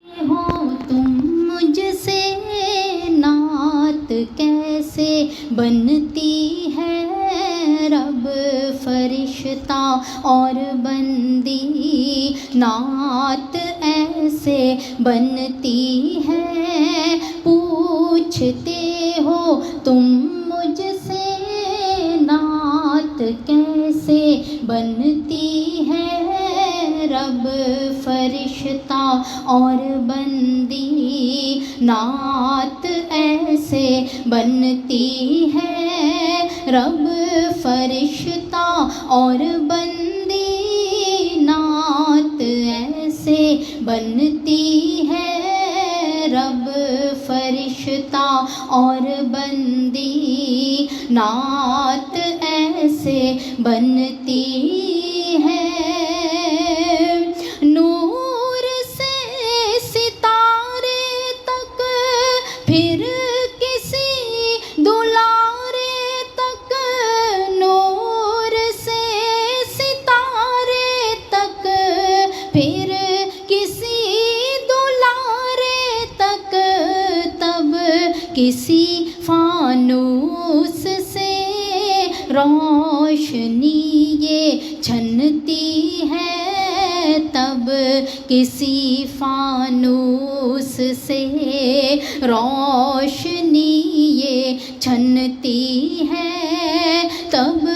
ہو تم مجھ سے نعت کیسے بنتی ہے، رب فرشتہ اور بندی نعت ایسے بنتی ہے، پوچھتے ہو تم مجھ سے نعت کیسے بنتی ہے، رب فرشتہ اور بندی نعت ایسے بنتی ہے، رب فرشتہ اور بندی نعت ایسے بنتی ہے، رب فرشتہ اور بندی نعت ایسے بنتی ہے، نور سے ستارے تک پھر کسی دلارے تک، نور سے ستارے تک پھر کسی دلارے تک، تب کسی فانوس سے روشنی یہ چھنتی ہے، تب کسی فانوس سے روشنی یہ چھنتی ہے، تب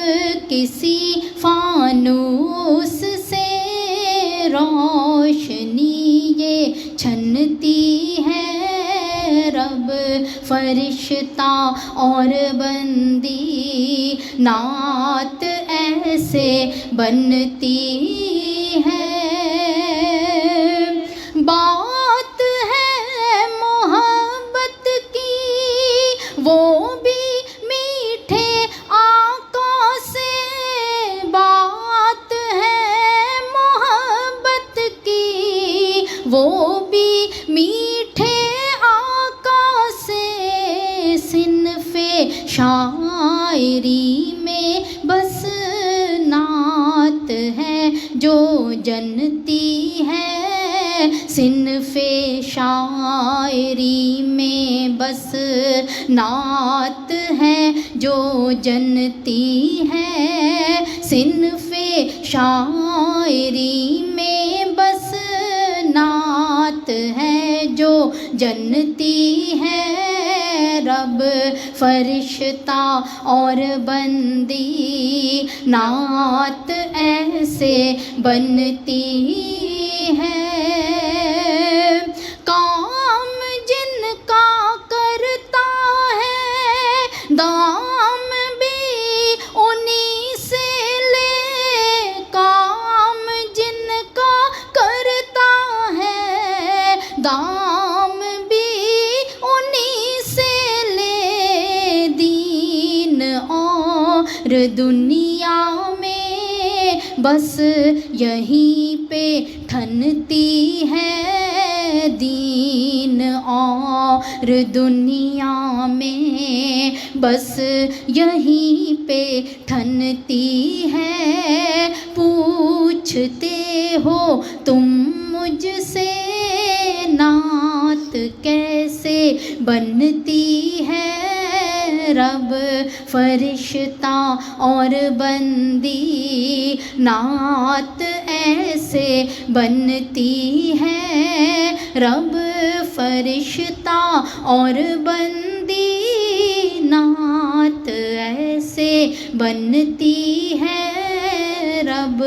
کسی فانوس سے روشنی یہ چھنتی ہے، رب فرشتہ اور بندی نعت ایسے بنتی ہے، بات ہے محبت کی وہ بھی میٹھے آقا سے، بات ہے محبت کی وہ بھی میٹھے آقا سے، صنف شاعری میں بس نعت ہے جو جنتی ہے، صنف شاعری میں بس نعت ہے جو جنتی ہے، صنف شاعری میں بس نعت ہے جو جنتی ہے، رب فرشتہ اور بندی نعت ایسے بنتی ہے، کام جن کا کرتا ہے دام بھی انہی سے لے، کام جن کا کرتا ہے دام بھی انہی سے لے، دین اور دنیا میں بس یہیں پہ ٹھنتی ہے، دین اور دنیا میں بس یہیں پہ ٹھنتی ہے، پوچھتے ہو تم مجھ سے نعت کیسے بنتی ہے، رب فرشتہ اور بندی نعت ایسے بنتی ہے، رب فرشتہ اور بندی نعت ایسے بنتی ہے، رب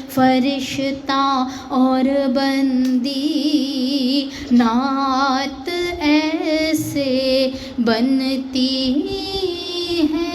فرشتہ اور بندی نعت ایسے بنتی ہے۔